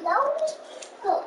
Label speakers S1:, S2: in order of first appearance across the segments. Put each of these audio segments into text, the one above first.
S1: No. Go.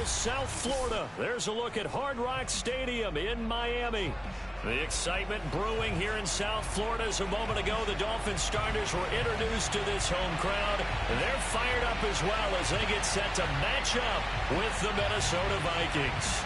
S2: South Florida. There's a look at Hard Rock Stadium in Miami. The excitement brewing here in South Florida as a moment ago the Dolphins starters were introduced to this home crowd. They're fired up as well as they get set to match up with the Minnesota Vikings.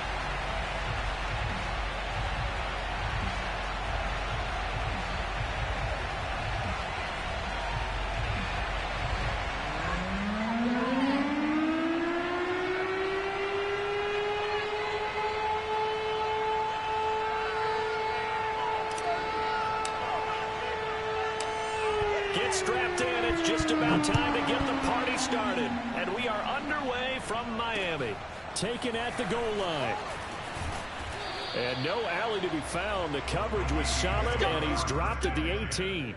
S2: Get strapped in. It's just about time to get the party started. And we are underway from Miami. Taken at the goal line. And no alley to be found. The coverage was solid, and he's dropped at the 18.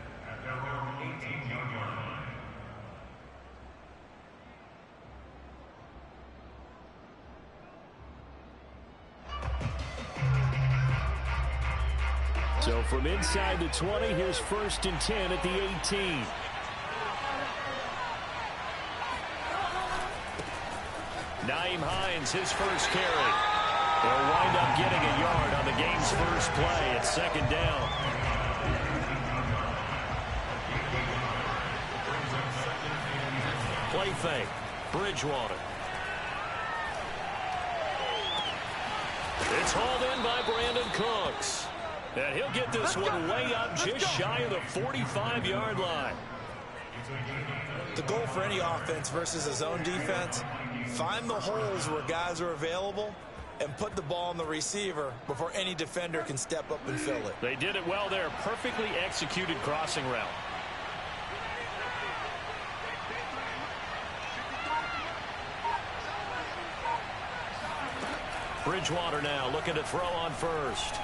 S2: So from inside the 20, here's 1st and 10 at the 18. Nyheim Hines, his first carry. They'll wind up getting a yard on the game's first play at 2nd down. Play fake. Bridgewater. It's hauled in by Brandon Cooks. And he'll get this one way up just shy of the 45-yard line.
S3: The goal for any offense versus a zone defense, find the holes where guys are available and put the ball on the receiver before any defender can step up and fill it.
S2: They did it well there. Perfectly executed crossing route. Bridgewater now looking to throw on first.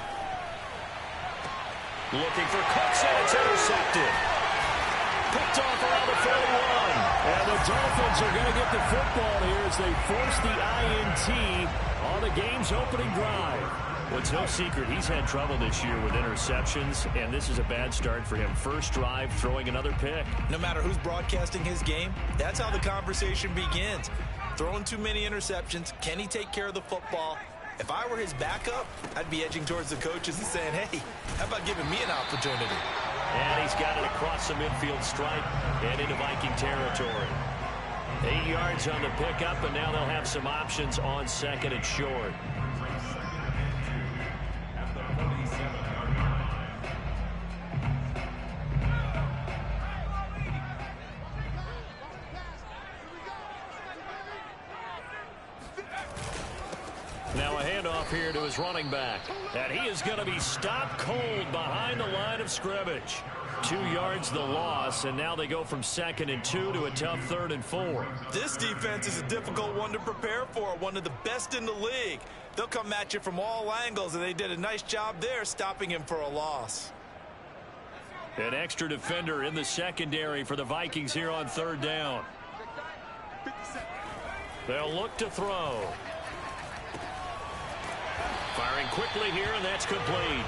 S2: Looking for Cooks, and it's intercepted. Picked off around the 41. And the Dolphins are going to get the football here as they force the INT on the game's opening drive. Well, it's no secret he's had trouble this year with interceptions, and this is a bad start for him. First drive, throwing another pick.
S3: No matter who's broadcasting his game, that's how the conversation begins. Throwing too many interceptions. Can he take care of the football? If I were his backup, I'd be edging towards the coaches and saying, hey, how about giving me an opportunity?
S2: And he's got it across the midfield stripe and into Viking territory. 8 yards on the pickup, and now they'll have some options on 2nd and short. Now a handoff handoff here to his running back. And he is going to be stopped cold behind the line of scrimmage. 2 yards the loss, and now they go from 2nd and 2 to a tough 3rd and 4.
S3: This defense is a difficult one to prepare for, one of the best in the league. They'll come at you from all angles, and they did a nice job there stopping him for a loss.
S2: An extra defender in the secondary for the Vikings here on 3rd down. They'll look to throw. Firing quickly here, and that's complete.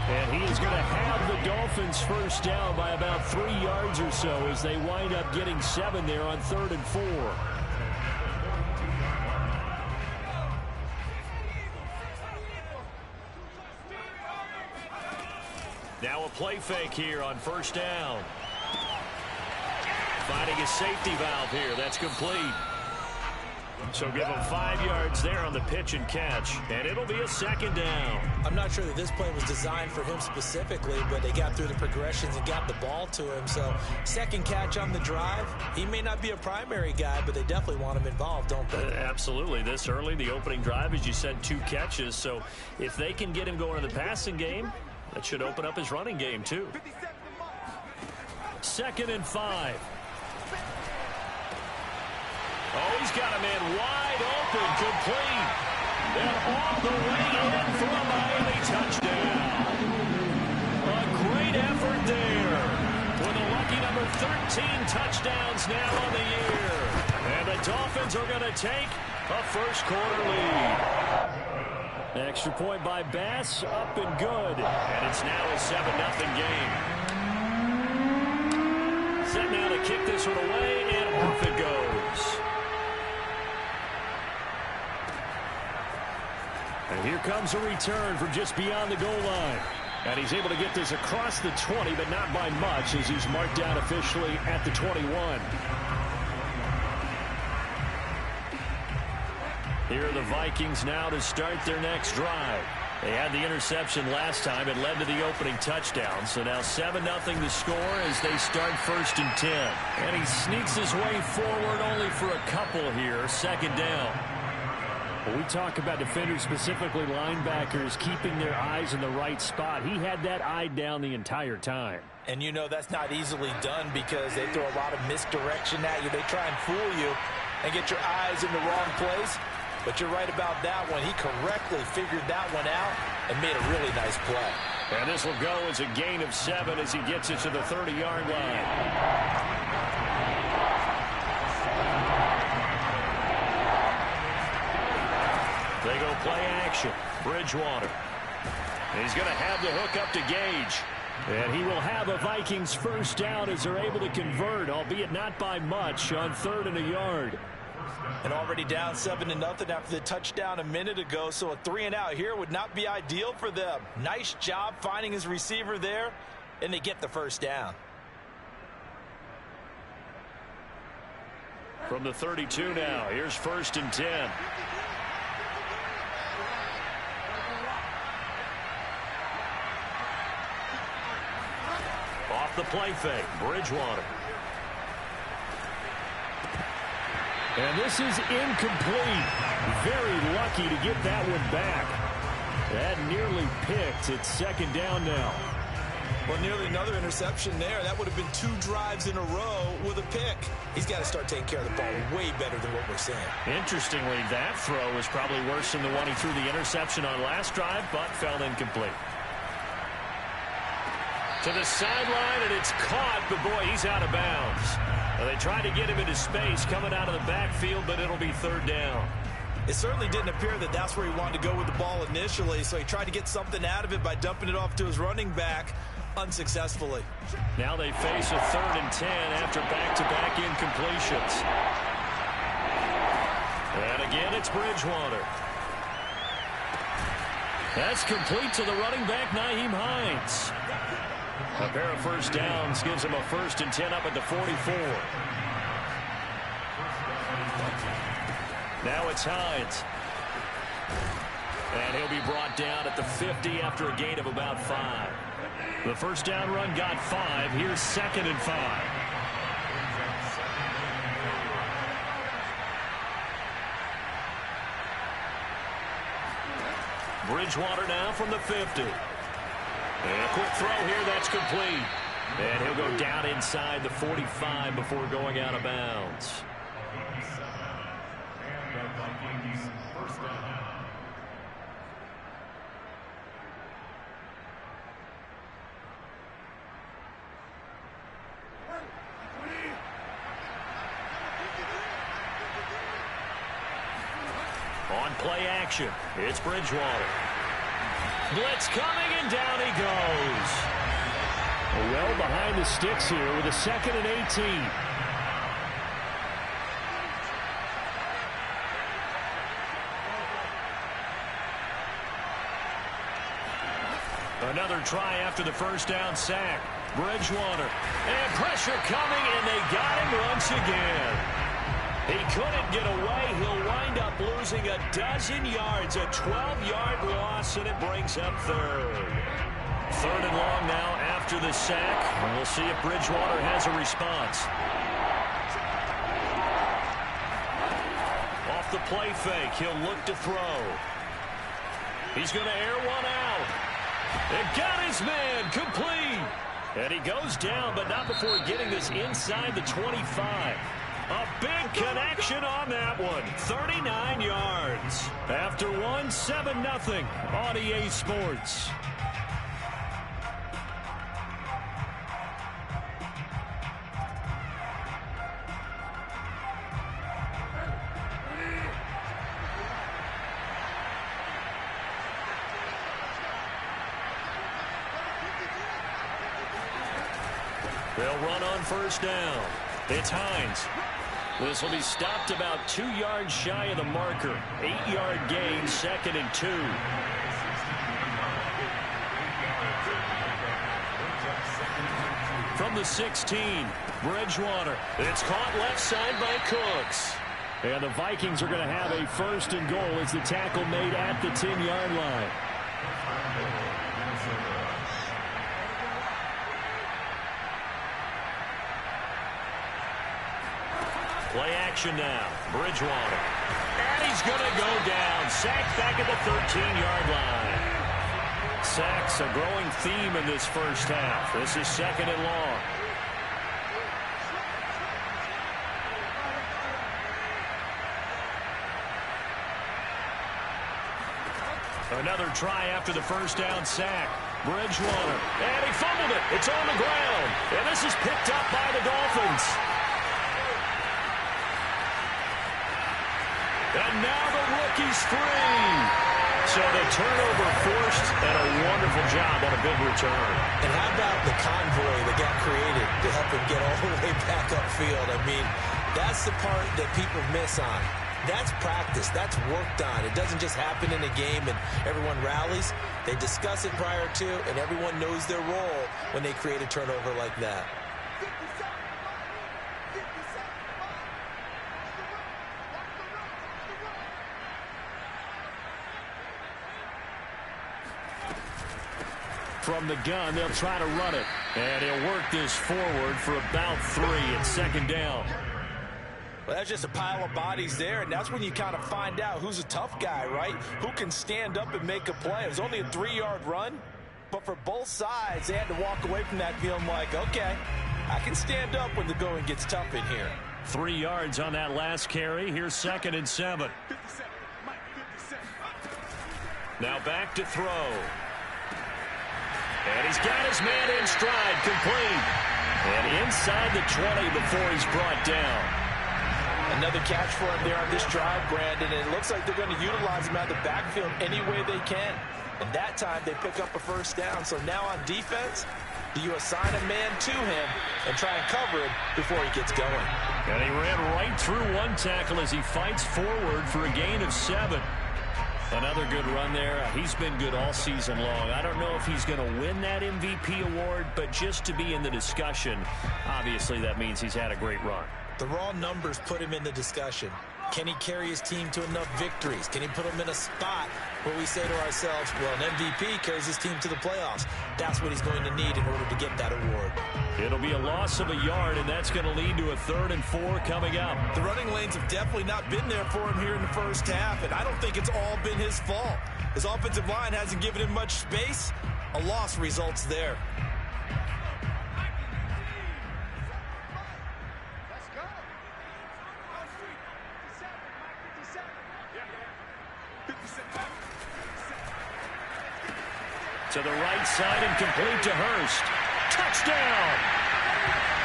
S2: And he is going to have the Dolphins first down by about 3 yards or so as they wind up getting 7 there on 3rd and 4. Now a play fake here on 1st down. Finding a safety valve here. That's complete. So give him 5 yards there on the pitch and catch, and it'll be a 2nd down.
S3: I'm not sure that this play was designed for him specifically, but they got through the progressions and got the ball to him. So 2nd catch on the drive. He may not be a primary guy, but they definitely want him involved, don't they?
S2: Absolutely. This early, the opening drive, as you said, 2 catches. So if they can get him going in the passing game, that should open up his running game too. 2nd and 5. Oh, he's got a man wide open, complete. And all the way in for a Miami touchdown. A great effort there. With a lucky number 13 touchdowns now on the year. And the Dolphins are going to take a first-quarter lead. Extra point by Bass, up and good. And it's now a 7-0 game. Set now to kick this one away, and off it goes. And here comes a return from just beyond the goal line. And he's able to get this across the 20, but not by much, as he's marked down officially at the 21. Here are the Vikings now to start their next drive. They had the interception last time. It led to the opening touchdown. So now 7-0 the score as they start 1st and 10. And he sneaks his way forward only for a couple here. 2nd down. When we talk about defenders, specifically linebackers, keeping their eyes in the right spot, he had that eye down the entire time.
S3: And you know that's not easily done because they throw a lot of misdirection at you. They try and fool you and get your eyes in the wrong place. But you're right about that one. He correctly figured that one out and made a really nice play.
S2: And this will go as a gain of 7 as he gets it to the 30-yard line. They go play action. Bridgewater. And he's going to have the hook up to Gage. And he will have a Vikings first down as they're able to convert, albeit not by much, on 3rd and a yard.
S3: And already down 7-0 after the touchdown a minute ago, so a 3-and-out here would not be ideal for them. Nice job finding his receiver there, and they get the first down.
S2: From the 32 now, here's 1st and 10. Off the play fake, Bridgewater. And this is incomplete. Very lucky to get that one back. That nearly picked. It's 2nd down now.
S3: Well, nearly another interception there. That would have been 2 drives in a row with a pick. He's got to start taking care of the ball way better than what we're seeing.
S2: Interestingly, that throw was probably worse than the one he threw the interception on last drive, but fell incomplete. To the sideline, and it's caught, but boy, he's out of bounds. Well, they tried to get him into space coming out of the backfield, but it'll be 3rd down.
S3: It certainly didn't appear that that's where he wanted to go with the ball initially, so he tried to get something out of it by dumping it off to his running back unsuccessfully.
S2: Now they face a 3rd and 10 after back-to-back incompletions. And again, it's Bridgewater. That's complete to the running back, Nyheim Hines. A pair of first downs gives him a 1st and 10 up at the 44. Now it's Hines. And he'll be brought down at the 50 after a gain of about 5. The first down run got 5. Here's 2nd and 5. Bridgewater now from the 50. And a quick throw here, that's complete. And he'll go down inside the 45 before going out of bounds. On play action, it's Bridgewater. Blitz coming, and down he goes. Well behind the sticks here with a 2nd and 18. Another try after the first down sack. Bridgewater. And pressure coming, and they got him once again. He couldn't get away. He'll wind up losing a dozen yards, a 12-yard loss, and it brings up 3rd. 3rd and long now after the sack. And we'll see if Bridgewater has a response. Off the play fake, he'll look to throw. He's going to air one out. And got his man complete. And he goes down, but not before getting this inside the 25. A big connection on that one. 39 yards. After one, 7-0 on EA Sports. They'll run on first down. It's Hines. This will be stopped about 2 yards shy of the marker. 8-yard gain, 2nd and 2. From the 16, Bridgewater. It's caught left side by Cooks. And the Vikings are going to have a 1st and goal as the tackle made at the 10-yard line. Play action now. Bridgewater. And he's going to go down. Sacked back at the 13-yard line. Sacks a growing theme in this first half. This is 2nd and long. Another try after the first down sack. Bridgewater. And he fumbled it. It's on the ground. And this is picked up by the Dolphins. And now the rookie's free. So the turnover forced, and a wonderful job on a big return.
S3: And how about the convoy that got created to help him get all the way back upfield? I mean, that's the part that people miss on. That's practice. That's worked on. It doesn't just happen in a game and everyone rallies. They discuss it prior to, and everyone knows their role when they create a turnover like that.
S2: From the gun, they'll try to run it. And he'll work this forward for about 3 at 2nd down.
S3: Well, that's just a pile of bodies there, and that's when you kind of find out who's a tough guy, right? Who can stand up and make a play. It was only a 3-yard run, but for both sides, they had to walk away from that feeling like, okay, I can stand up when the going gets tough in here.
S2: 3 yards on that last carry. Here's 2nd and 7. Now back to throw. And he's got his man in stride, complete. And inside the 20 before he's brought down.
S3: Another catch for him there on this drive, Brandon. And it looks like they're going to utilize him out of the backfield any way they can. And that time they pick up a first down. So now on defense, do you assign a man to him and try and cover him before he gets going?
S2: And he ran right through one tackle as he fights forward for a gain of 7. Another good run there. He's been good all season long. I don't know if he's going to win that MVP award, but just to be in the discussion, obviously that means he's had a great run.
S3: The raw numbers put him in the discussion. Can he carry his team to enough victories? Can he put them in a spot where we say to ourselves, well, an MVP carries his team to the playoffs. That's what he's going to need in order to get that award.
S2: It'll be a loss of a yard, and that's going to lead to a 3rd and 4 coming up.
S3: The running lanes have definitely not been there for him here in the first half, and I don't think it's all been his fault. His offensive line hasn't given him much space. A loss results there.
S2: To the right side and complete to Hurst. Touchdown!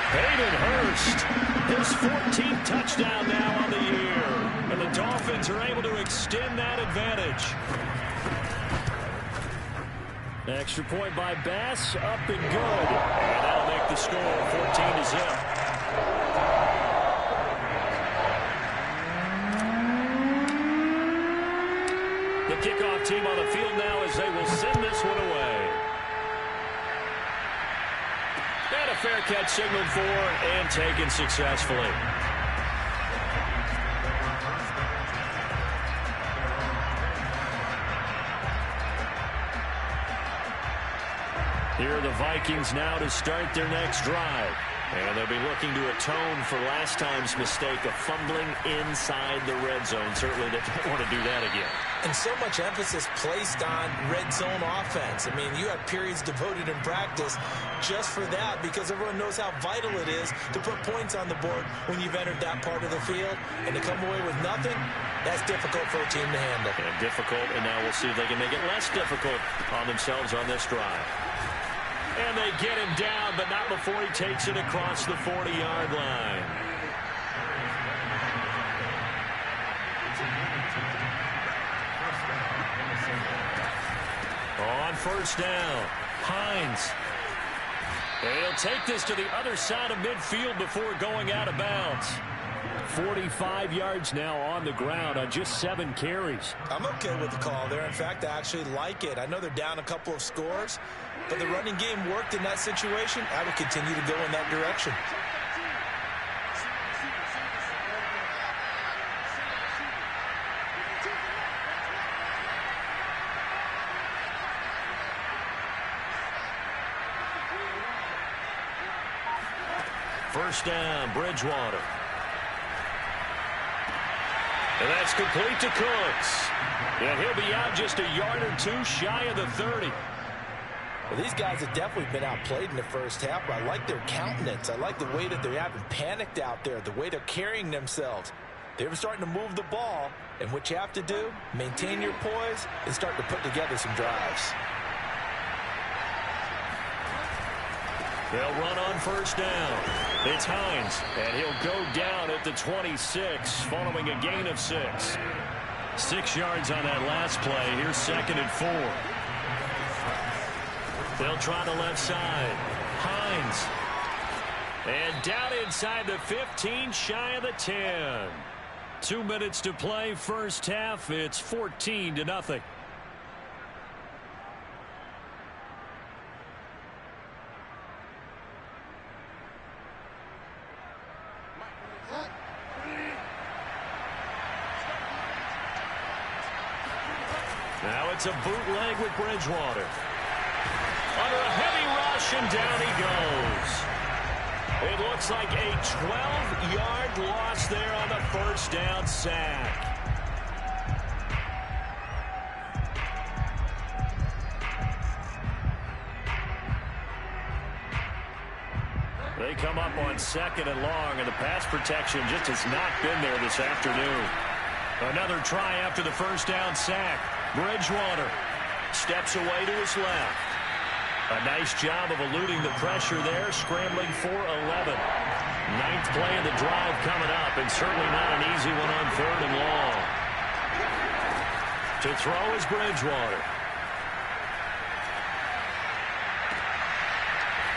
S2: Hayden Hurst, his 14th touchdown now on the year. And the Dolphins are able to extend that advantage. Extra point by Bass, up and good. And that'll make the score 14-0. The kickoff team on the field now as they will send this one away. And a fair catch signaled for and taken successfully. Here are the Vikings now to start their next drive. And they'll be looking to atone for last time's mistake of fumbling inside the red zone. Certainly they don't want to do that again.
S3: And so much emphasis placed on red zone offense. I mean, you have periods devoted in practice just for that because everyone knows how vital it is to put points on the board when you've entered that part of the field. And to come away with nothing, that's difficult for a team to handle.
S2: And difficult, and now we'll see if they can make it less difficult on themselves on this drive. And they get him down, but not before he takes it across the 40-yard line. On first down, Hines. They'll take this to the other side of midfield before going out of bounds. 45 yards now on the ground on just 7 carries.
S3: I'm okay with the call there. In fact, I actually like it. I know they're down a couple of scores, but the running game worked in that situation. I would continue to go in that direction.
S2: First down, Bridgewater. And that's complete to Cooks. And he'll be out just a yard or two shy of the 30.
S3: Well, these guys have definitely been outplayed in the first half, but I like their countenance. I like the way that they haven't panicked out there, the way they're carrying themselves. They're starting to move the ball, and what you have to do, maintain your poise and start to put together some drives.
S2: They'll run on first down. It's Hines, and he'll go down at the 26 following a gain of 6. 6 yards on that last play. Here's 2nd and 4. They'll try the left side. Hines. And down inside the 15, shy of the 10. 2 minutes to play, first half. It's 14-0. Now it's a bootleg with Bridgewater. Under a heavy rush, and down he goes. It looks like a 12-yard loss there on the first down sack. They come up on 2nd and long, and the pass protection just has not been there this afternoon. Another try after the first down sack. Bridgewater steps away to his left. A nice job of eluding the pressure there, scrambling for 11. 9th play of the drive coming up, and certainly not an easy one on 3rd and long. To throw is Bridgewater.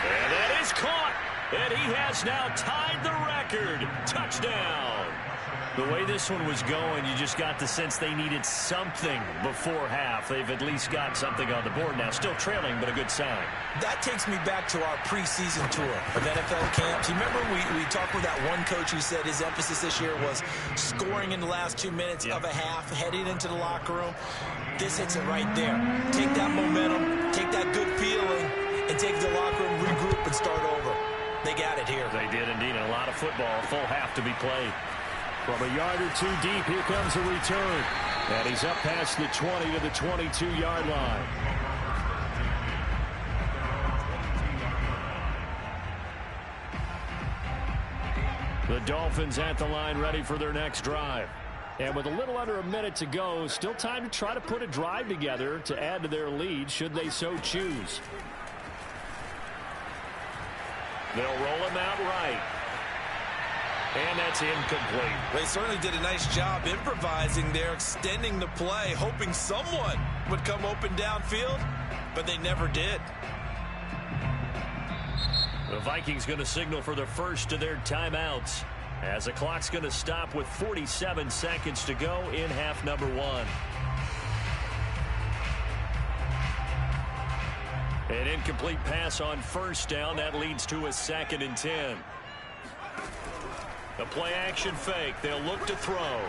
S2: And that is caught. And he has now tied the record. Touchdown. The way this one was going, you just got the sense they needed something before half. They've at least got something on the board now. Still trailing, but a good sign.
S3: That takes me back to our preseason tour of NFL camps. You remember we talked with that one coach who said his emphasis this year was scoring in the last 2 minutes of a half, heading into the locker room. This hits it right there. Take that momentum, take that good feeling, and take the locker room, regroup, and start over. They got it here.
S2: They did indeed. A lot of football, full half to be played. From a yard or two deep, here comes a return. And he's up past the 20 to the 22-yard line. The Dolphins at the line, ready for their next drive. And with a little under a minute to go, still time to try to put a drive together to add to their lead, should they so choose. They'll roll him out right. And that's incomplete.
S3: They certainly did a nice job improvising there, extending the play, hoping someone would come open downfield, but they never did.
S2: The Vikings going to signal for the first of their timeouts, as the clock's going to stop with 47 seconds to go in half number one. An incomplete pass on first down. That leads to a 2nd and 10. The play action fake. They'll look to throw.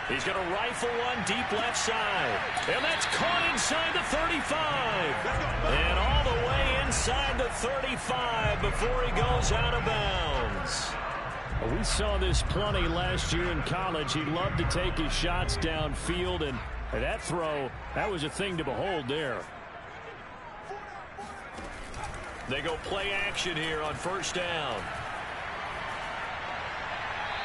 S2: He's going to rifle one deep left side. And that's caught inside the 35. And all the way inside the 35 before he goes out of bounds. We saw this plenty last year in college. He loved to take his shots downfield. And that throw, that was a thing to behold there. They go play action here on first down.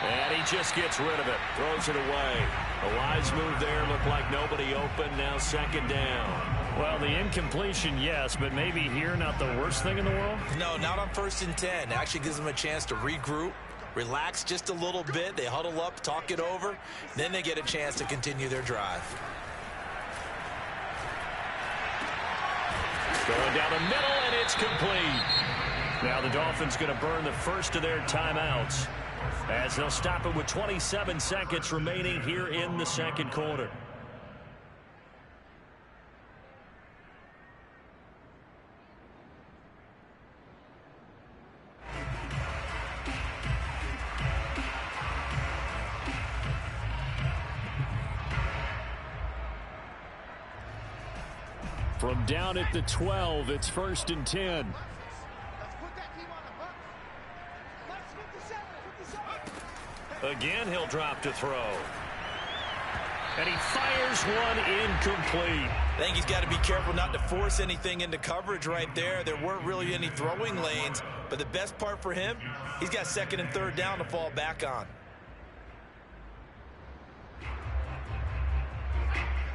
S2: And he just gets rid of it. Throws it away. A wise move there. Looked like nobody open. Now 2nd down. Well, the incompletion, yes, but maybe here not the worst thing in the world?
S3: No, not on 1st and 10. It actually gives them a chance to regroup, relax just a little bit. They huddle up, talk it over. Then they get a chance to continue their drive.
S2: Going down the middle, and it's complete. Now the Dolphins going to burn the first of their timeouts, as they'll stop it with 27 seconds remaining here in the second quarter. From down at the 12, it's 1st and 10. Again, he'll drop to throw. And he fires one incomplete.
S3: I think he's got to be careful not to force anything into coverage right there. There weren't really any throwing lanes, but the best part for him, he's got 2nd and 3rd down to fall back on.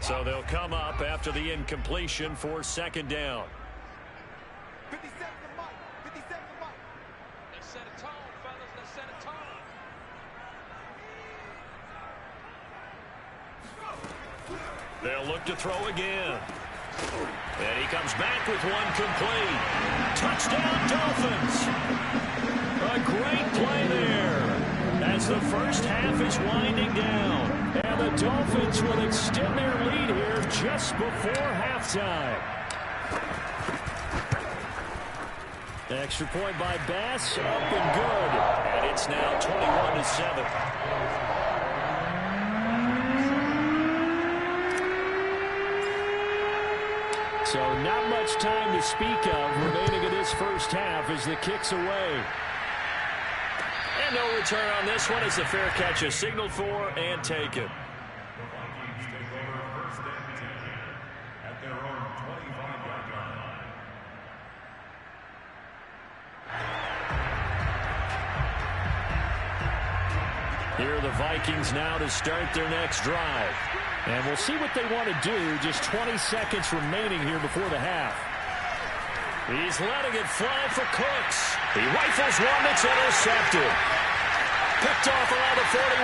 S2: So they'll come up after the incompletion for 2nd down.
S1: 57 to Mike. 57 to Mike. They set a tone, fellas. They set a tone.
S2: They'll look to throw again. And he comes back with one complete. Touchdown, Dolphins. A great play there as the first half is winding down. And the Dolphins will extend their lead here just before halftime. Extra point by Bass, up and good. And it's now 21-7. So not much time to speak of remaining in this first half as the kick's away. And no return on this one as the fair catch is signaled for and taken. Here are the Vikings now to start their next drive. And we'll see what they want to do. Just 20 seconds remaining here before the half. He's letting it fly for Cooks. He rifles one that's intercepted. Picked off around the 41.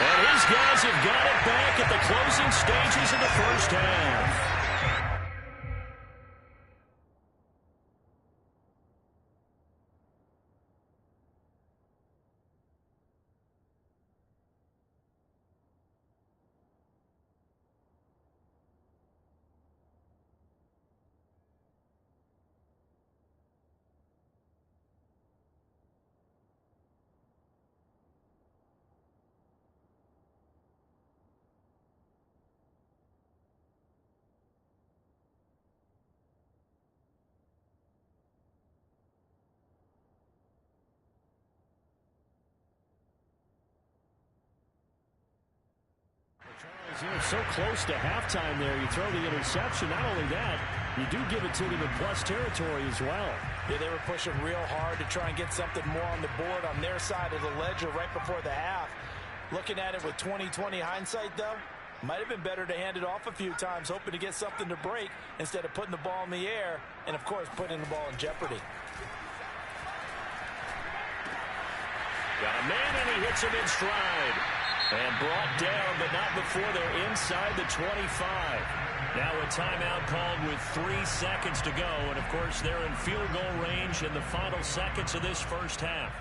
S2: And his guys have got it back at the closing stages of the first half. So close to halftime there. You throw the interception. Not only that, you do give it to them in plus territory as well.
S3: Yeah, they were pushing real hard to try and get something more on the board on their side of the ledger right before the half. Looking at it with 20/20 hindsight, though, might have been better to hand it off a few times, hoping to get something to break instead of putting the ball in the air and, of course, putting the ball in jeopardy.
S2: Got a man, and he hits him in stride. And brought down, but not before they're inside the 25. Now a timeout called with 3 seconds to go. And, of course, they're in field goal range in the final seconds of this first half.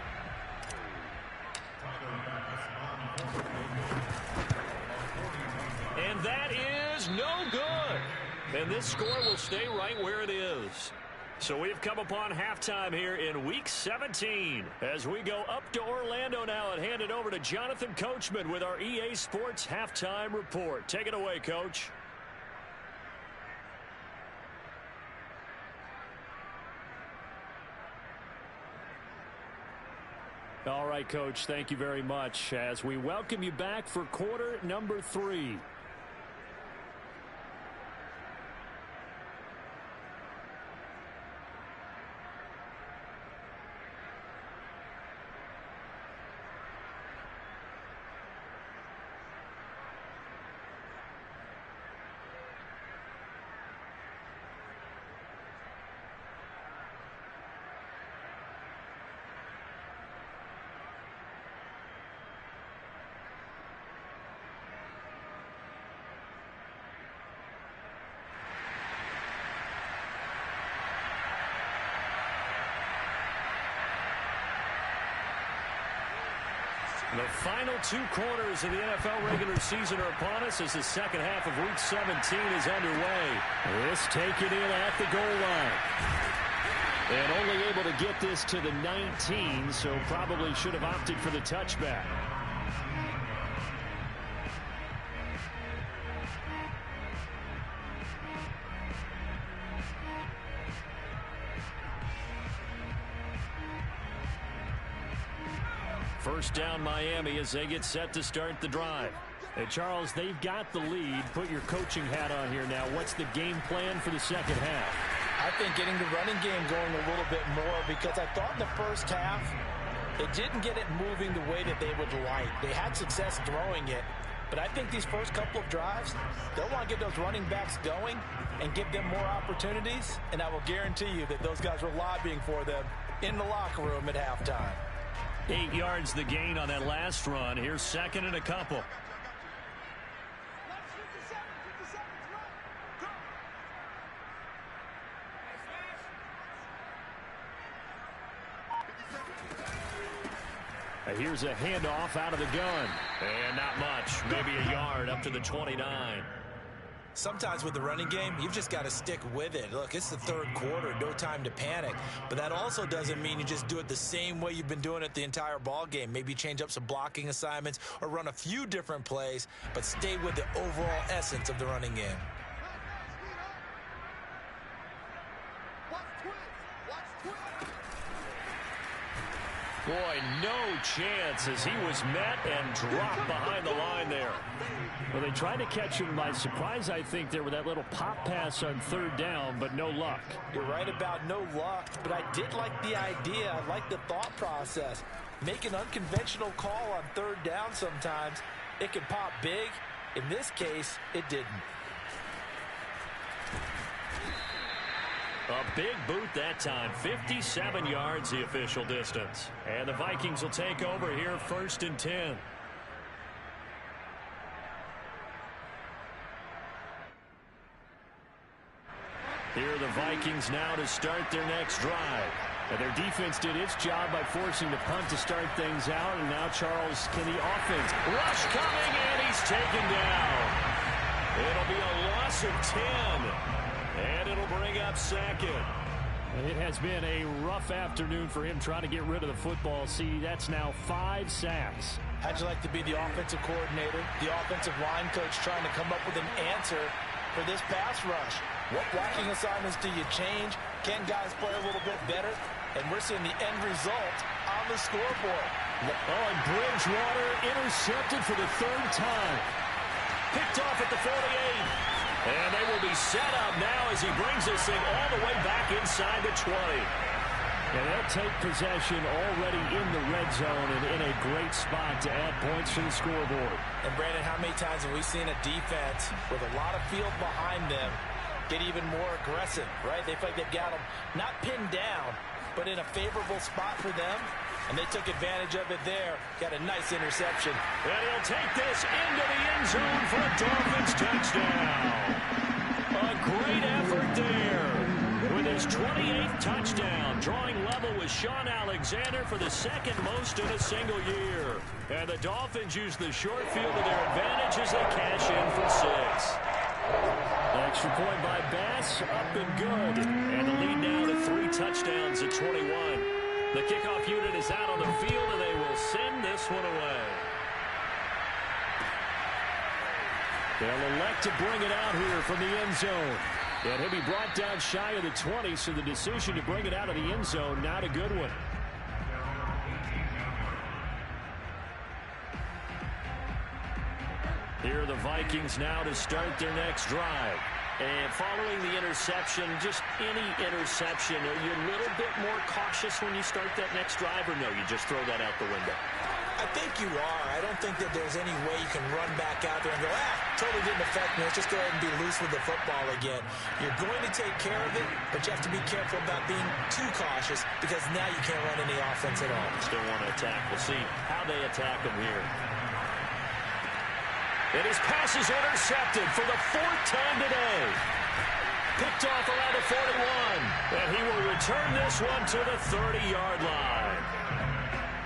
S2: And that is no good. And this score will stay right where it is. So we've come upon halftime here in Week 17 as we go up to Orlando now and hand it over to Jonathan Coachman with our EA Sports Halftime Report. Take it away, Coach. All right, Coach, thank you very much as we welcome you back for quarter number 3. The final 2 quarters of the NFL regular season are upon us as the second half of Week 17 is underway. This taken in at the goal line. And only able to get this to the 19, so probably should have opted for the touchback. First down Miami as they get set to start the drive. Hey, Charles, they've got the lead. Put your coaching hat on here now. What's the game plan for the second half?
S3: I think getting the running game going a little bit more because I thought in the first half they didn't get it moving the way that they would like. They had success throwing it, but I think these first couple of drives, they'll want to get those running backs going and give them more opportunities, and I will guarantee you that those guys were lobbying for them in the locker room at halftime.
S2: 8 yards the gain on that last run. Here's second and a couple. Here's a handoff out of the gun. And not much. Maybe a yard up to the 29.
S3: Sometimes with the running game, you've just got to stick with it. Look, it's the third quarter, no time to panic. But that also doesn't mean you just do it the same way you've been doing it the entire ball game. Maybe change up some blocking assignments or run a few different plays, but stay with the overall essence of the running game.
S2: Boy, no chance as he was met and dropped behind the line there. Well, they tried to catch him by surprise, I think, there with that little pop pass on third down, but no luck.
S3: You're right about no luck, but I did like the idea. I like the thought process. Make an unconventional call on third down sometimes. It can pop big. In this case, it didn't.
S2: A big boot that time. 57 yards the official distance. And the Vikings will take over here first and 10. Here are the Vikings now to start their next drive. And their defense did its job by forcing the punt to start things out. And now, Charles, can the offense rush coming, and he's taken down. It'll be a loss of 10. And it'll bring up second. It has been a rough afternoon for him trying to get rid of the football. See, that's now 5 sacks.
S3: How'd you like to be the offensive coordinator, the offensive line coach trying to come up with an answer for this pass rush? What blocking assignments do you change? Can guys play a little bit better? And we're seeing the end result on the scoreboard.
S2: Oh, and Bridgewater intercepted for the third time. Picked off at the 48. And they will be set up now as he brings this thing all the way back inside the 20. And they'll take possession already in the red zone and in a great spot to add points to the scoreboard.
S3: And, Brandon, how many times have we seen a defense with a lot of field behind them get even more aggressive, right? They feel like they've got them not pinned down, but in a favorable spot for them. And they took advantage of it there. Got a nice interception.
S2: And he'll take this into the end zone for a Dolphins touchdown. A great effort there. With his 28th touchdown, drawing level with Sean Alexander for the second most in a single year. And the Dolphins use the short field to their advantage as they cash in for 6. Extra point by Bass, up and good. And the lead now to 3 touchdowns at 21. The kickoff unit is out on the field, and they will send this one away. They'll elect to bring it out here from the end zone. And he'll be brought down shy of the 20, so the decision to bring it out of the end zone, not a good one. Here are the Vikings now to start their next drive. And following the interception, just any interception, are you a little bit more cautious when you start that next drive, or no, you just throw that out the window?
S3: I think you are. I don't think that there's any way you can run back out there and go, totally didn't affect me. Let's just go ahead and be loose with the football again. You're going to take care of it, but you have to be careful about being too cautious because now you can't run any offense at all.
S2: Still want to attack. We'll see how they attack him here. And his pass is intercepted for the 4th time today. Picked off around the 41. And he will return this one to the 30-yard line.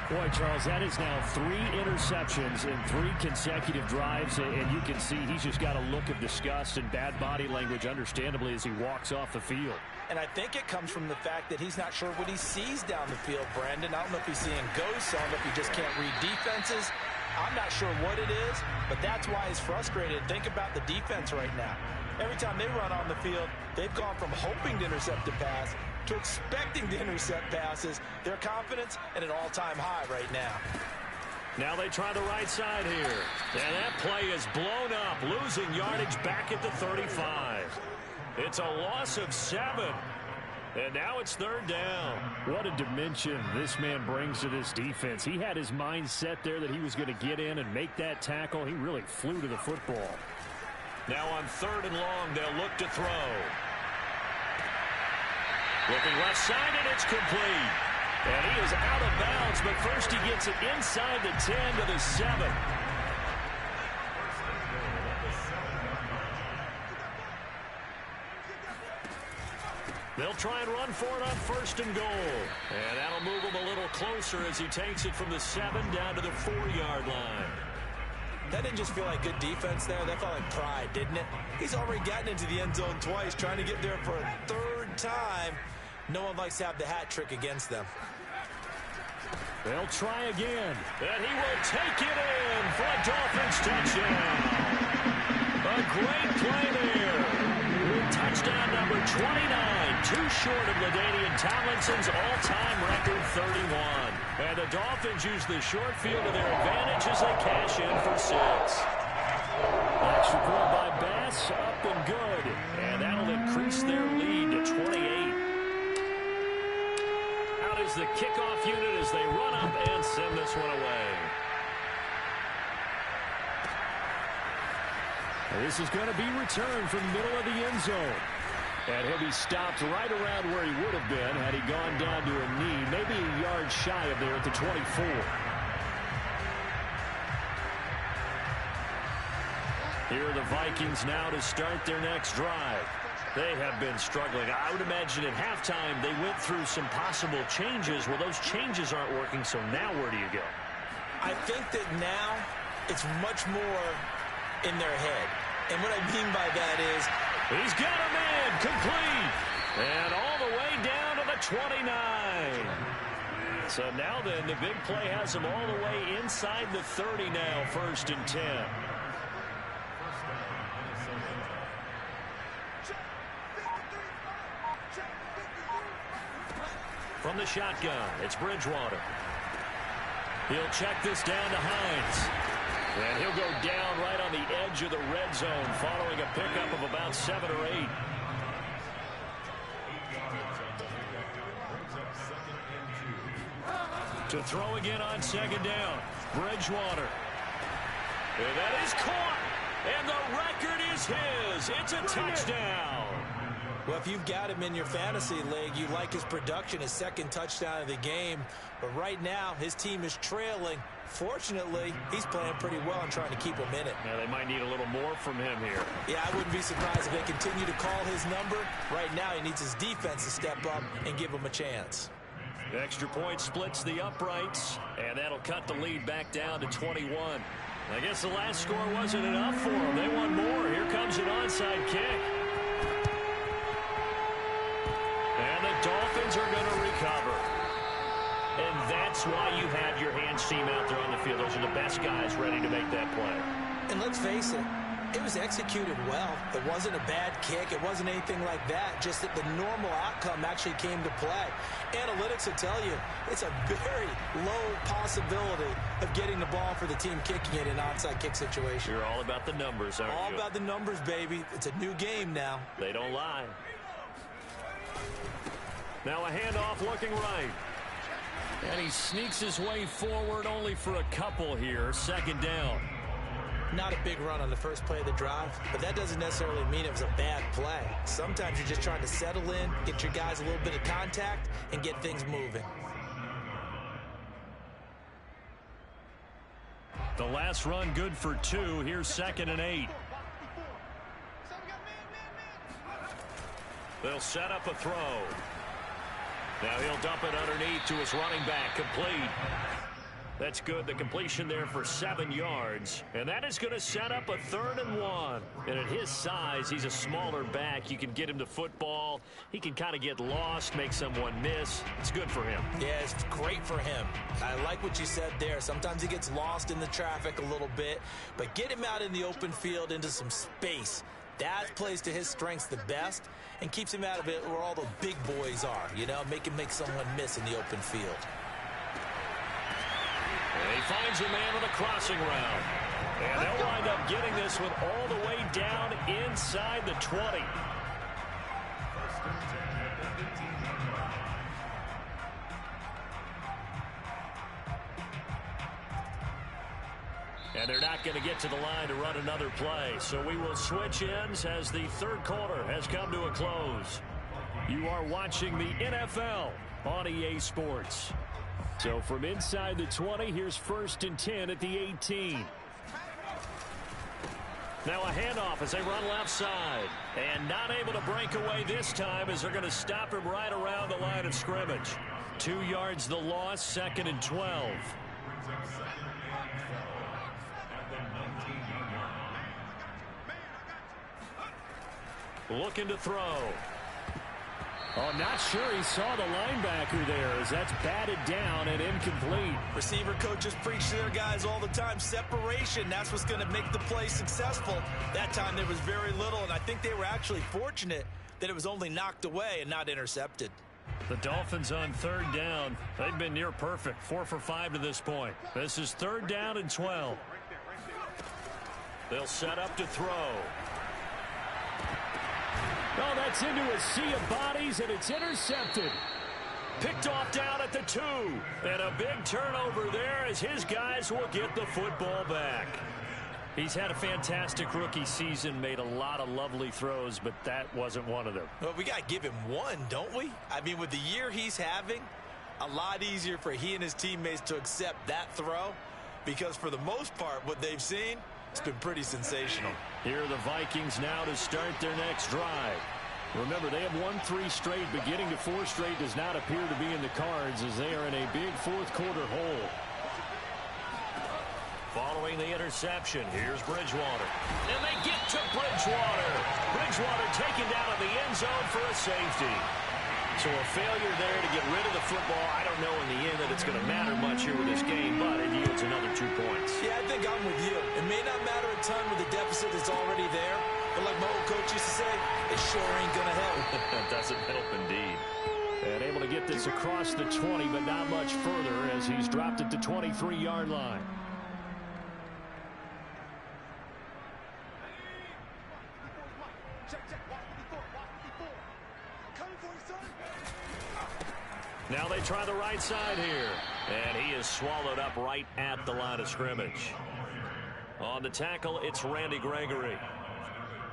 S2: Boy, Charles, that is now 3 interceptions in 3 consecutive drives. And you can see he's just got a look of disgust and bad body language, understandably, as he walks off the field.
S3: And I think it comes from the fact that he's not sure what he sees down the field, Brandon. I don't know if he's seeing ghosts. I don't know if he just can't read defenses. I'm not sure what it is, but that's why he's frustrated. Think about the defense right now. Every time they run on the field, they've gone from hoping to intercept a pass to expecting to intercept passes. Their confidence at an all-time high right now.
S2: Now they try the right side here. And that play is blown up, losing yardage back at the 35. It's a loss of 7. And now it's 3rd down. What a dimension this man brings to this defense. He had his mind set there that he was going to get in and make that tackle. He really flew to the football. Now on 3rd and long, they'll look to throw. Looking left side, and it's complete. And he is out of bounds, but first he gets it inside the 10 to the 7. They'll try and run for it on 1st and goal. And that'll move him a little closer as he takes it from the 7 down to the 4-yard line.
S3: That didn't just feel like good defense there. That felt like pride, didn't it? He's already gotten into the end zone twice, trying to get there for a 3rd time. No one likes to have the hat trick against them.
S2: They'll try again. And he will take it in for a Dolphins touchdown. A great play there. Touchdown number 29, too short of LaDainian Tomlinson's all-time record 31. And the Dolphins use the short field to their advantage as they cash in for 6. Extra point by Bass, up and good. And that'll increase their lead to 28. Out is the kickoff unit as they run up and send this one away. This is going to be returned from the middle of the end zone. And he'll be stopped right around where he would have been had he gone down to a knee, maybe a yard shy of there at the 24. Here are the Vikings now to start their next drive. They have been struggling. I would imagine at halftime they went through some possible changes. Well, those changes aren't working, so now where do you go?
S3: I think that now it's much more in their head. And what I mean by that is
S2: he's got a man complete. And all the way down to the 29. So now then, the big play has him all the way inside the 30 now, 1st and 10. From the shotgun, it's Bridgewater. He'll check this down to Hines. And he'll go down right on the edge of the red zone following a pickup of about 7 or 8. To throw again on second down. Bridgewater. And that is caught. And the record is his. It's a touchdown.
S3: Well, if you've got him in your fantasy league, you like his production, his second touchdown of the game. But right now, his team is trailing. Fortunately, he's playing pretty well and trying to keep him in it.
S2: Yeah, they might need a little more from him here.
S3: Yeah, I wouldn't be surprised if they continue to call his number. Right now, he needs his defense to step up and give him a chance.
S2: The extra point splits the uprights, and that'll cut the lead back down to 21. I guess the last score wasn't enough for them. They want more. Here comes an onside kick. And the Dolphins are going to recover. And that's why you have your hands team out there on the field. Those are the best guys ready to make that play.
S3: And let's face it, it was executed well. It wasn't a bad kick. It wasn't anything like that. Just that the normal outcome actually came to play. Analytics will tell you it's a very low possibility of getting the ball for the team kicking it in an onside kick situation.
S2: You're all about the numbers, aren't you?
S3: All about the numbers, baby. It's a new game now.
S2: They don't lie. Now a handoff looking right. And he sneaks his way forward only for a couple here. Second down.
S3: Not a big run on the first play of the drive, but that doesn't necessarily mean it was a bad play. Sometimes you're just trying to settle in, get your guys a little bit of contact, and get things moving.
S2: The last run good for 2. Here's 2nd and 8. They'll set up a throw. Now he'll dump it underneath to his running back. Complete. That's good. The completion there for 7 yards. And that is going to set up a 3rd and 1. And at his size, he's a smaller back. You can get him to football. He can kind of get lost, make someone miss. It's good for him.
S3: Yeah, it's great for him. I like what you said there. Sometimes he gets lost in the traffic a little bit. But get him out in the open field into some space. That plays to his strengths the best and keeps him out of it where all the big boys are. You know, make him make someone miss in the open field.
S2: And he finds a man on a crossing route. And they'll wind up getting this one all the way down inside the 20. And they're not going to get to the line to run another play. So we will switch ends as the third quarter has come to a close. You are watching the NFL on EA Sports. So from inside the 20, here's 1st and 10 at the 18. Now a handoff as they run left side. And not able to break away this time as they're going to stop him right around the line of scrimmage. 2 yards the loss, 2nd and 12. Looking to throw. Oh, not sure he saw the linebacker there as that's batted down and incomplete.
S3: Receiver coaches preach to their guys all the time. Separation, that's what's going to make the play successful. That time there was very little, and I think they were actually fortunate that it was only knocked away and not intercepted.
S2: The Dolphins on 3rd down. They've been near perfect. 4 for 5 to this point. This is 3rd down and 12. They'll set up to throw. Oh, that's into a sea of bodies, and it's intercepted. Picked off down at the 2. And a big turnover there as his guys will get the football back. He's had a fantastic rookie season, made a lot of lovely throws, but that wasn't one of them.
S3: Well, we got to give him one, don't we? I mean, with the year he's having, a lot easier for he and his teammates to accept that throw because for the most part, what they've seen, it's been pretty sensational.
S2: Here are the Vikings now to start their next drive. Remember, they have won 3 straight, but getting to 4 straight does not appear to be in the cards as they are in a big 4th quarter hole. Following the interception, here's Bridgewater. And they get to Bridgewater. Bridgewater taken down in the end zone for a safety. So a failure there to get rid of the football. I don't know in the end that it's going to matter much here with this game, but it yields another 2 points.
S3: Yeah, I think I'm with you. It may not matter a ton with the deficit that's already there, but like my old coach used to say, it sure ain't going to help.
S2: That doesn't help indeed. And able to get this across the 20, but not much further as he's dropped it to 23-yard line. Now they try the right side here. And he is swallowed up right at the line of scrimmage. On the tackle, it's Randy Gregory.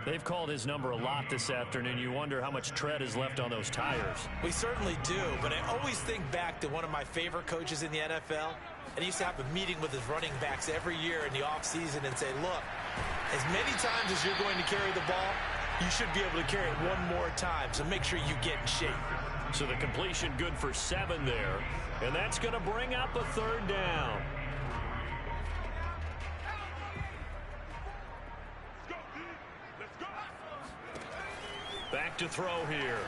S2: They've called his number a lot this afternoon. You wonder how much tread is left on those tires.
S3: We certainly do, but I always think back to one of my favorite coaches in the NFL. And he used to have a meeting with his running backs every year in the offseason and say, look, as many times as you're going to carry the ball, you should be able to carry it one more time, so make sure you get in shape.
S2: So the completion good for 7 there, and that's going to bring up a third down. Back to throw here.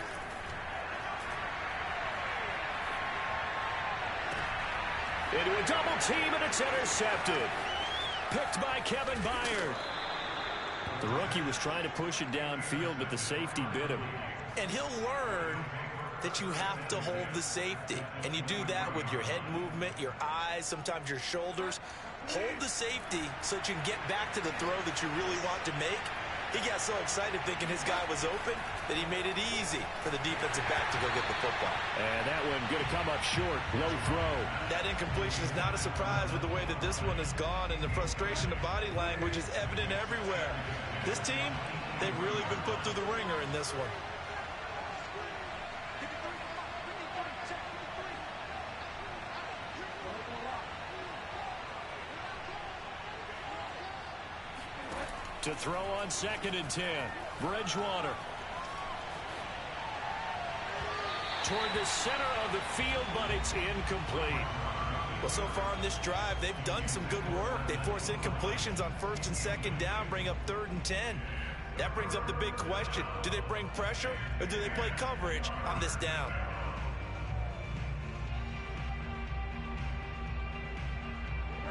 S2: Into a double team, and it's intercepted. Picked by Kevin Byard. The rookie was trying to push it downfield, but the safety bit him.
S3: And he'll learn that you have to hold the safety. And you do that with your head movement, your eyes, sometimes your shoulders. Hold the safety so that you can get back to the throw that you really want to make. He got so excited thinking his guy was open that he made it easy for the defensive back to go get the football.
S2: And that one going to come up short. Low throw.
S3: That incompletion is not a surprise with the way that this one has gone, and the frustration of body language is evident everywhere. This team, they've really been put through the ringer in this one.
S2: To throw on 2nd and 10. Bridgewater. Toward the center of the field, but it's incomplete.
S3: Well, so far on this drive, they've done some good work. They force incompletions on 1st and 2nd down, bring up 3rd and 10. That brings up the big question. Do they bring pressure, or do they play coverage on this down?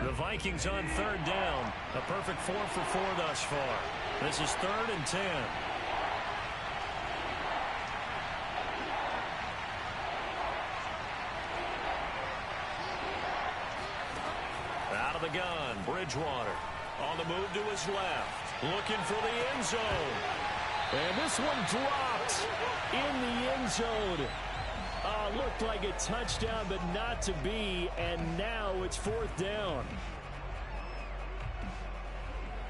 S2: The Vikings on 3rd down. A perfect 4 for 4 thus far. This is 3rd and 10. Out of the gun, Bridgewater. On the move to his left. Looking for the end zone. And this one dropped in the end zone. Looked like a touchdown, but not to be, and now it's 4th down.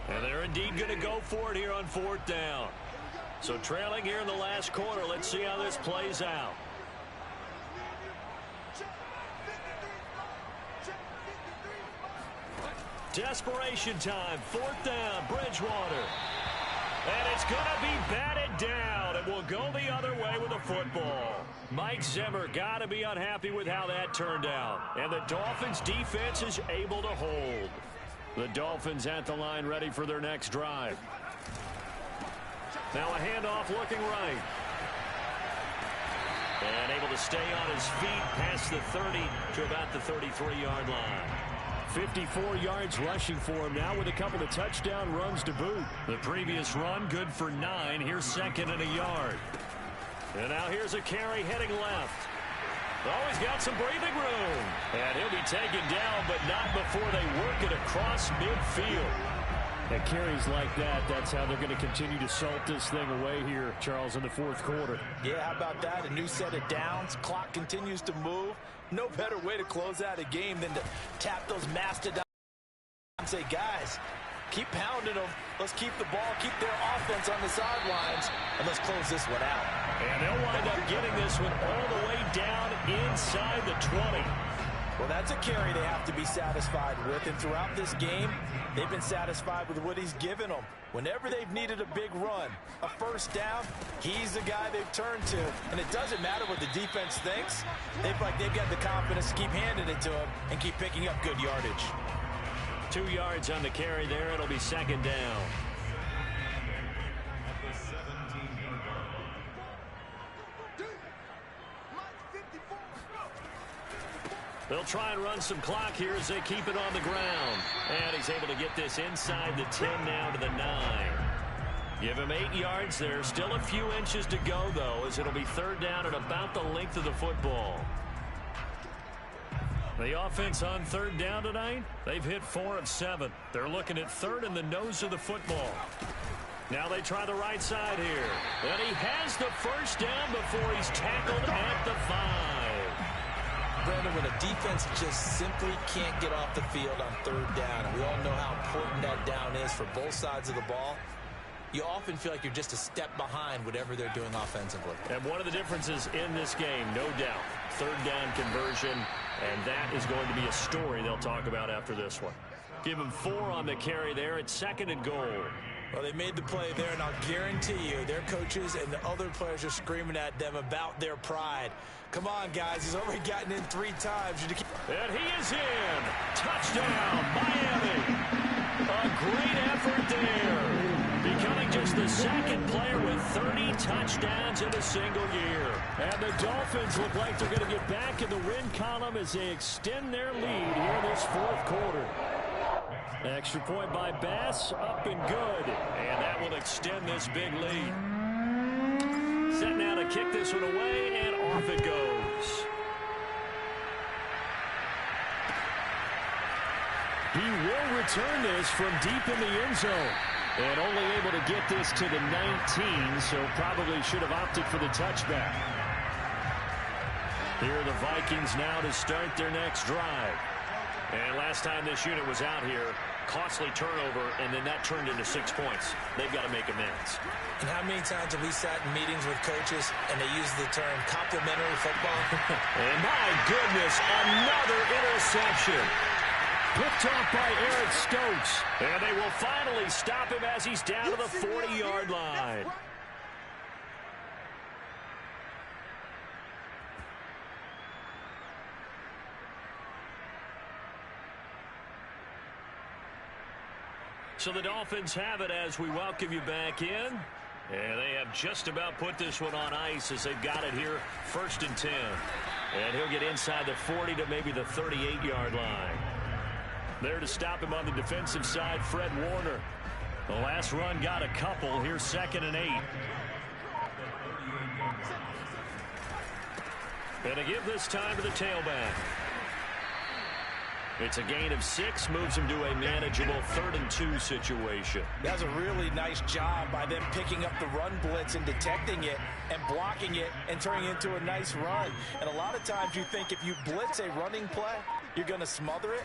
S2: And they're indeed going to go for it here on 4th down. So trailing here in the last quarter, let's see how this plays out. Desperation time, 4th down, Bridgewater. And it's going to be batted down. It will go the other way with a football. Mike Zimmer got to be unhappy with how that turned out. And the Dolphins defense is able to hold. The Dolphins at the line ready for their next drive. Now a handoff looking right. And able to stay on his feet past the 30 to about the 33-yard line. 54 yards rushing for him now with a couple of touchdown runs to boot. The previous run good for 9. Here's 2nd and a yard. And now here's a carry heading left. Oh, he's got some breathing room. And he'll be taken down, but not before they work it across midfield. At carries like that, that's how they're going to continue to salt this thing away here, Charles, in the 4th quarter.
S3: Yeah, how about that? A new set of downs. Clock continues to move. No better way to close out a game than to tap those mastodons and say, guys, keep pounding them. Let's keep the ball, keep their offense on the sidelines, and let's close this one out.
S2: And they'll wind up getting this one all the way down inside the 20.
S3: Well, that's a carry they have to be satisfied with, and throughout this game, they've been satisfied with what he's given them. Whenever they've needed a big run, a 1st down, he's the guy they've turned to. And it doesn't matter what the defense thinks. They've got the confidence to keep handing it to him and keep picking up good yardage.
S2: 2 yards on the carry there. It'll be 2nd down. They'll try and run some clock here as they keep it on the ground. And he's able to get this inside the 10 now to the 9. Give him 8 yards there. Still a few inches to go, though, as it'll be 3rd down at about the length of the football. The offense on 3rd down tonight, they've hit 4 of 7. They're looking at 3rd in the nose of the football. Now they try the right side here. And he has the first down before he's tackled at the 5.
S3: Brandon, when a defense just simply can't get off the field on third down, and we all know how important that down is for both sides of the ball, you often feel like you're just a step behind whatever they're doing offensively.
S2: And one of the differences in this game, no doubt, third down conversion, and that is going to be a story they'll talk about after this one. Give him 4 on the carry there. It's 2nd and goal.
S3: Well, they made the play there, and I'll guarantee you their coaches and the other players are screaming at them about their pride. Come on, guys. He's already gotten in 3 times.
S2: And he is in. Touchdown, Miami. A great effort there. Becoming just the 2nd player with 30 touchdowns in a single year. And the Dolphins look like they're going to get back in the win column as they extend their lead here in this 4th quarter. Extra point by Bass, up and good. And that will extend this big lead. Set now to kick this one away, and off it goes. He will return this from deep in the end zone. And only able to get this to the 19, so probably should have opted for the touchback. Here are the Vikings now to start their next drive. And last time this unit was out here, costly turnover, and then that turned into 6 points. They've got to make amends.
S3: And how many times have we sat in meetings with coaches and they use the term complimentary football?
S2: And my goodness, another interception. Picked off by Eric Stokes. And they will finally stop him as he's down to the 40-yard line. So the Dolphins have it as we welcome you back in. And they have just about put this one on ice as they've got it here, 1st and 10. And he'll get inside the 40 to maybe the 38-yard line. There to stop him on the defensive side, Fred Warner. The last run got a couple. Here's 2nd and 8. And to give this time to the tailback. It's a gain of 6, moves him to a manageable 3rd and 2 situation.
S3: That's a really nice job by them picking up the run blitz and detecting it and blocking it and turning it into a nice run. And a lot of times you think if you blitz a running play, you're going to smother it.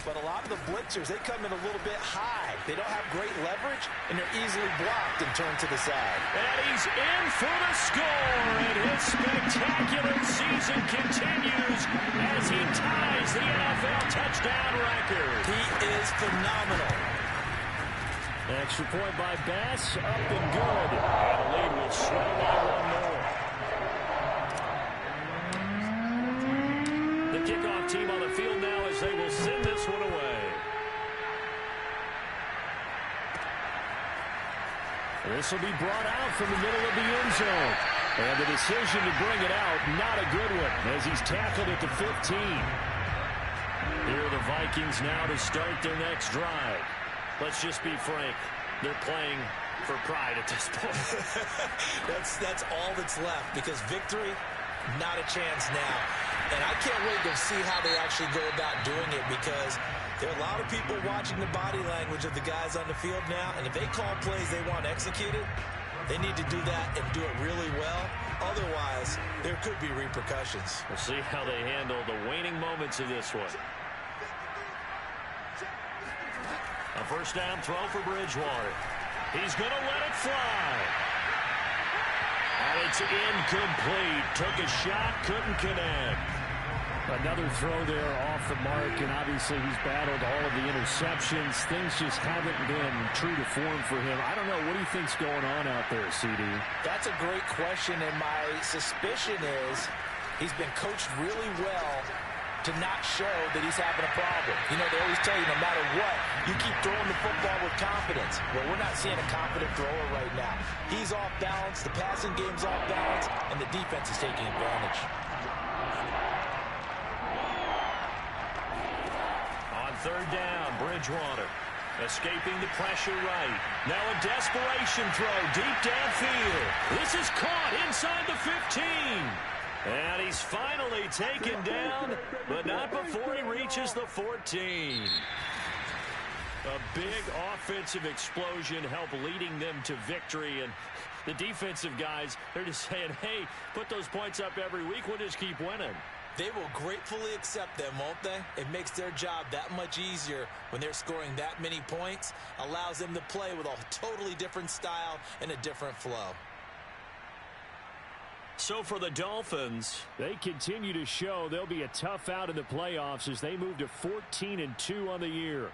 S3: But a lot of the blitzers, they come in a little bit high. They don't have great leverage, and they're easily blocked and turned to the side.
S2: And he's in for the score, and his spectacular season continues as he ties the NFL touchdown record.
S3: He is phenomenal.
S2: Extra point by Bass, up and good. And the lead will swell by 1 more. The kickoff team on the field now as they will send this one away. This will be brought out from the middle of the end zone. And the decision to bring it out, not a good one, as he's tackled at the 15. Here are the Vikings now to start their next drive. Let's just be frank. They're playing for pride at this point.
S3: That's all that's left, because victory, not a chance now. And I can't wait to see how they actually go about doing it, because there are a lot of people watching the body language of the guys on the field now, and if they call plays they want executed, they need to do that and do it really well. Otherwise, there could be repercussions.
S2: We'll see how they handle the waning moments of this one. A first down throw for Bridgewater. He's going to let it fly. And it's incomplete. Took a shot, couldn't connect.
S4: Another throw there off the mark, and obviously he's battled all of the interceptions. Things just haven't been true to form for him. I don't know. What do you think's going on out there, CD?
S3: That's a great question, and my suspicion is he's been coached really well to not show that he's having a problem. You know, they always tell you no matter what, you keep throwing the football with confidence. Well, we're not seeing a confident thrower right now. He's off balance, the passing game's off balance, and the defense is taking advantage.
S2: On third down, Bridgewater escaping the pressure right. Now a desperation throw deep downfield. This is caught inside the 15. And he's finally taken down, but not before he reaches the 14. A big offensive explosion helped leading them to victory. And the defensive guys, they're just saying, hey, put those points up every week. We'll just keep winning.
S3: They will gratefully accept them, won't they? It makes their job that much easier when they're scoring that many points. Allows them to play with a totally different style and a different flow.
S2: So for the Dolphins,
S4: they continue to show they'll be a tough out in the playoffs as they move to 14-2 on the year.